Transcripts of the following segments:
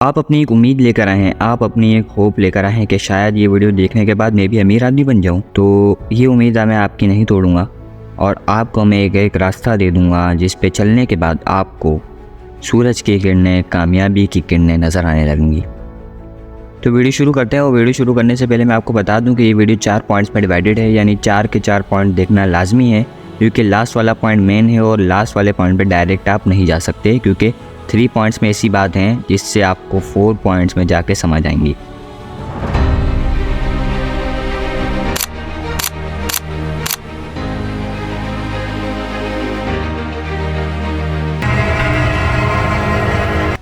आप अपनी एक उम्मीद लेकर आए हैं, आप अपनी एक होप लेकर आए हैं कि शायद ये वीडियो देखने के बाद मैं भी अमीर आदमी बन जाऊं। तो ये उम्मीद मैं आपकी नहीं तोड़ूंगा और आपको मैं एक रास्ता दे दूंगा जिस पे चलने के बाद आपको सूरज की किरणें, कामयाबी की किरणें नज़र आने लगेंगी। तो वीडियो शुरू करते हैं और वीडियो शुरू करने से पहले मैं आपको बता दूं कि ये वीडियो 4 पॉइंट्स में डिवाइडेड है, यानी 4 के 4 पॉइंट देखना लाजमी है क्योंकि लास्ट वाला पॉइंट मेन है और लास्ट वाले पॉइंट पे डायरेक्ट आप नहीं जा सकते क्योंकि 3 पॉइंट्स में ऐसी बात हैं जिससे आपको 4 पॉइंट्स में जाके समझ आएंगी।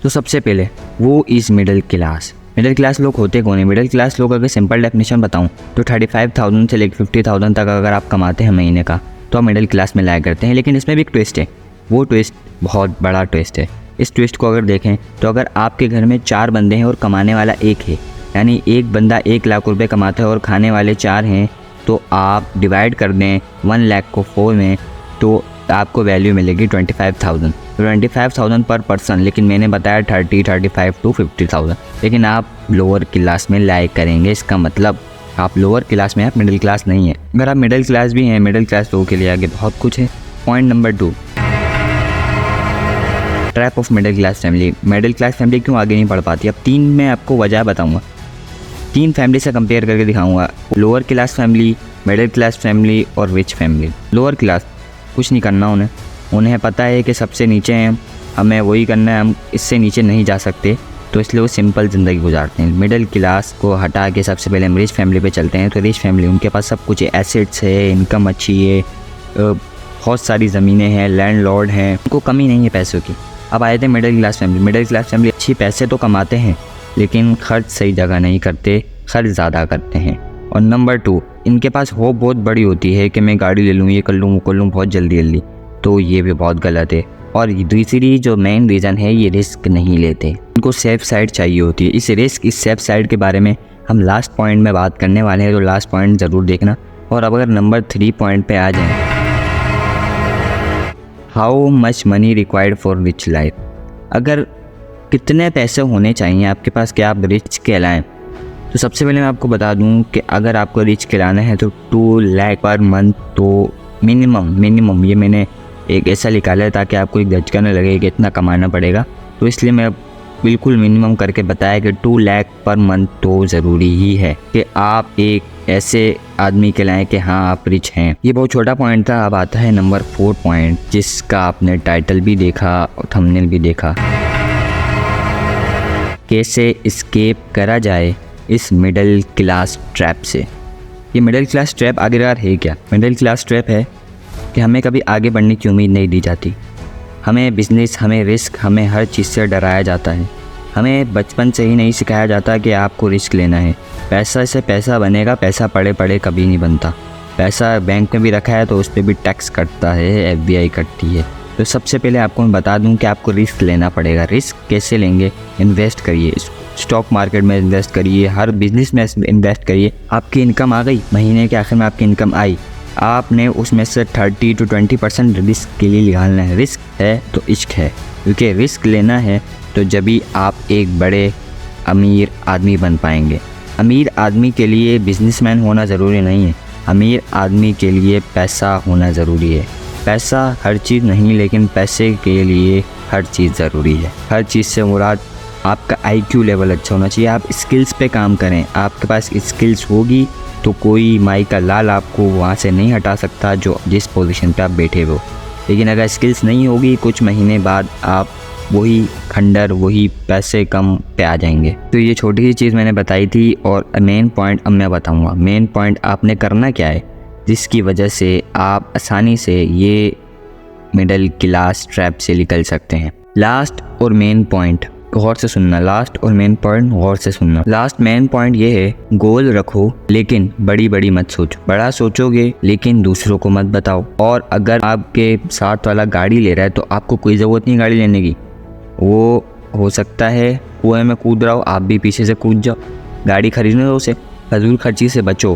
तो सबसे पहले वो is middle class. Middle class लोग होते कौन है? मिडिल क्लास लोग अगर सिंपल डेफिनेशन बताऊं तो 35,000 से लेकर 50,000 तक अगर आप कमाते हैं महीने का तो आप मिडिल क्लास में लाया करते हैं। लेकिन इसमें भी एक ट्विस्ट है, वो ट्विस्ट बहुत बड़ा ट्विस्ट है। इस ट्विस्ट को अगर देखें तो अगर आपके घर में 4 बंदे हैं और कमाने वाला एक है, यानी एक बंदा 1 लाख रुपए कमाता है और खाने वाले 4 हैं, तो आप डिवाइड कर दें 1 लाख को 4 में तो आपको वैल्यू मिलेगी 25,000। 25,000 पर पर्सन, लेकिन मैंने बताया 35 टू 50,000। लेकिन आप लोअर क्लास में लाइक करेंगे, इसका मतलब आप लोअर क्लास में, आप मिडिल क्लास नहीं है। अगर आप मिडिल क्लास भी हैं, मिडिल क्लास लोगों के लिए आगे बहुत कुछ है। Point number 2, trap of middle class family. Middle class family क्यों आगे नहीं बढ़ पाती? अब 3 मैं आपको वजह बताऊंगा, 3 फैमिली से कंपेयर करके दिखाऊंगा, lower class family, middle class family और रिच फैमिली। लोअर क्लास कुछ नहीं करना उन्हें पता है कि सबसे नीचे हैं, हमें वही करना है, हम इससे नीचे नहीं जा सकते, तो इसलिए वो सिंपल ज़िंदगी गुजारते हैं। मिडिल क्लास को हटा के सबसे पहले हम रिच फैमिली पे चलते हैं। तो रिच फैमिली, उनके पास सब कुछ है, एसेट्स है, इनकम अच्छी है, बहुत सारी ज़मीनें हैं, लैंडलॉर्ड हैं, उनको कमी नहीं है पैसों की। अब आए थे middle class family. Middle class family अच्छी पैसे तो कमाते हैं लेकिन खर्च सही जगह नहीं करते, खर्च ज़्यादा करते हैं। और नंबर 2, इनके पास होप बहुत बड़ी होती है कि मैं गाड़ी ले लूँ, ये कर लूँ, वो कर लूँ बहुत जल्दी, तो ये भी बहुत गलत है। और दूसरी जो मेन रीज़न है, ये रिस्क नहीं लेते, इनको सेफ साइड चाहिए होती है। इस सेफ साइड के बारे में हम लास्ट पॉइंट में बात करने वाले हैं, तो लास्ट पॉइंट ज़रूर देखना। और अब अगर नंबर 3 पॉइंट पे आ जाएं, how much money required for rich life. अगर कितने पैसे होने चाहिए आपके पास कि आप रिच कहलाएं, तो सबसे पहले मैं आपको बता दूं कि अगर आपको रिच कहलाना है तो 2 लाख पर मंथ तो मिनिमम ये मैंने एक ऐसा निकाला है ताकि आपको एक झटका न लगे कि इतना कमाना पड़ेगा, तो इसलिए मैं बिल्कुल मिनिमम करके बताया कि 2 लाख पर मंथ तो ज़रूरी ही है कि आप एक ऐसे आदमी कहलाएं कि हाँ आप रिच हैं। ये बहुत छोटा पॉइंट था। अब आता है नंबर 4 पॉइंट, जिसका आपने टाइटल भी देखा और थंबनेल भी देखा, कैसे एस्केप करा जाए इस मिडिल क्लास ट्रैप से। ये मिडिल क्लास ट्रैप आखिरकार है क्या? मिडिल क्लास ट्रैप है कि हमें कभी आगे बढ़ने की उम्मीद नहीं दी जाती, हमें बिजनेस, हमें रिस्क, हमें हर चीज़ से डराया जाता है। हमें बचपन से ही नहीं सिखाया जाता कि आपको रिस्क लेना है। पैसा से पैसा बनेगा, पैसा पड़े पड़े कभी नहीं बनता। पैसा बैंक में भी रखा है तो उस पर भी टैक्स कटता है, FBI कटती है। तो सबसे पहले आपको मैं बता दूं कि आपको रिस्क लेना पड़ेगा। रिस्क कैसे लेंगे? इन्वेस्ट करिए, स्टॉक मार्केट में इन्वेस्ट करिए, हर बिजनेस में इन्वेस्ट करिए। आपकी इनकम आ गई, महीने के आखिर में आपकी इनकम आई, आपने उसमें से 30 to 20% रिस्क के लिए निकालना है। रिस्क है तो इश्क है, क्योंकि रिस्क लेना है तो जब भी आप एक बड़े अमीर आदमी बन पाएंगे। अमीर आदमी के लिए बिजनेसमैन होना ज़रूरी नहीं है, अमीर आदमी के लिए पैसा होना ज़रूरी है। पैसा हर चीज़ नहीं, लेकिन पैसे के लिए हर चीज़ ज़रूरी है। हर चीज़ से मुराद आपका IQ लेवल अच्छा होना चाहिए। आप स्किल्स पे काम करें, आपके पास स्किल्स होगी तो कोई माई का लाल आपको वहाँ से नहीं हटा सकता जो जिस पोजीशन पे आप बैठे हो। लेकिन अगर स्किल्स नहीं होगी, कुछ महीने बाद आप वही खंडर, वही पैसे कम पे आ जाएंगे। तो ये छोटी सी चीज़ मैंने बताई थी और मेन पॉइंट अब मैं बताऊँगा। मेन पॉइंट आपने करना क्या है जिसकी वजह से आप आसानी से ये मिडिल क्लास ट्रैप से निकल सकते हैं। लास्ट और मेन पॉइंट गौर से सुनना, लास्ट और मेन पॉइंट गौर से सुनना। लास्ट मेन पॉइंट ये है, गोल रखो लेकिन बड़ी बड़ी मत सोचो। बड़ा सोचोगे लेकिन दूसरों को मत बताओ। और अगर आपके साथ वाला गाड़ी ले रहा है तो आपको कोई ज़रूरत नहीं गाड़ी लेने की। वो हो सकता है कुएं में कूद रहा हो, आप भी पीछे से कूद जाओ। गाड़ी खरीदने दो उसे, फजूल खर्ची से बचो,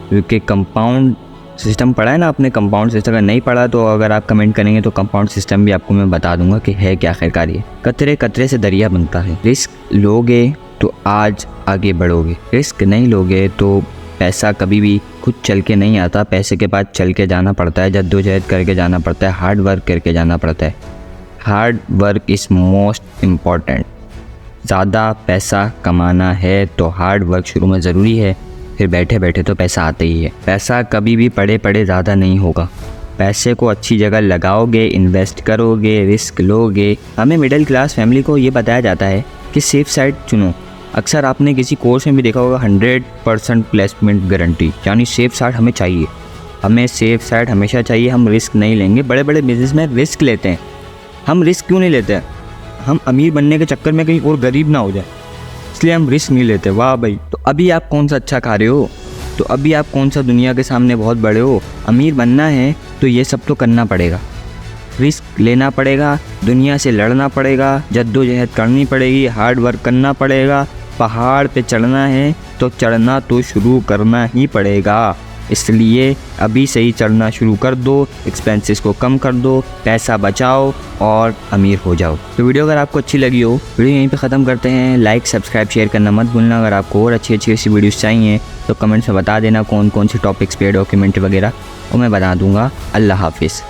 क्योंकि कंपाउंड सिस्टम पढ़ा है ना आपने, कंपाउंड सिस्टम? अगर नहीं पढ़ा तो अगर आप कमेंट करेंगे तो कंपाउंड सिस्टम भी आपको मैं बता दूंगा कि है क्या आखिरकार ये। कतरे कतरे से दरिया बनता है। रिस्क लोगे तो आज आगे बढ़ोगे, रिस्क नहीं लोगे तो पैसा कभी भी खुद चल के नहीं आता। पैसे के पास चल के जाना पड़ता है, जद्दोजहद करके जाना पड़ता है, हार्ड वर्क करके जाना पड़ता है। Hard work is most important. ज़्यादा पैसा कमाना है तो हार्ड वर्क शुरू में ज़रूरी है, फिर बैठे बैठे तो पैसा आता ही है। पैसा कभी भी पड़े पड़े ज़्यादा नहीं होगा। पैसे को अच्छी जगह लगाओगे, इन्वेस्ट करोगे, रिस्क लोगे। हमें मिडिल क्लास फैमिली को ये बताया जाता है कि सेफ साइड चुनो। अक्सर आपने किसी कोर्स में भी देखा होगा 100% प्लेसमेंट गारंटी, यानी सेफ साइड हमें चाहिए। हमें सेफ साइड हमेशा चाहिए। हम रिस्क नहीं लेंगे। बड़े बड़े बिजनेस में रिस्क लेते हैं। हम रिस्क क्यों नहीं लेते? हम अमीर बनने के चक्कर में कहीं और गरीब ना हो जाए, इसलिए हम रिस्क नहीं लेते। वाह भाई, तो अभी आप कौन सा अच्छा खा रहे हो? तो अभी आप कौन सा दुनिया के सामने बहुत बड़े हो? अमीर बनना है तो ये सब तो करना पड़ेगा। रिस्क लेना पड़ेगा, दुनिया से लड़ना पड़ेगा, जद्दोजहद करनी पड़ेगी, हार्ड वर्क करना पड़ेगा। पहाड़ पे चढ़ना है तो चढ़ना तो शुरू करना ही पड़ेगा। इसलिए अभी से ही चढ़ना शुरू कर दो, एक्सपेंसेस को कम कर दो, पैसा बचाओ और अमीर हो जाओ। तो वीडियो अगर आपको अच्छी लगी हो, वीडियो यहीं पे ख़त्म करते हैं। लाइक सब्सक्राइब शेयर करना मत भूलना। अगर आपको और अच्छी अच्छी ऐसी वीडियोस चाहिए तो कमेंट्स में बता देना कौन कौन से टॉपिक्स पे, डॉक्यूमेंट्री वगैरह, वो मैं बता दूंगा। अल्लाह हाफिज़।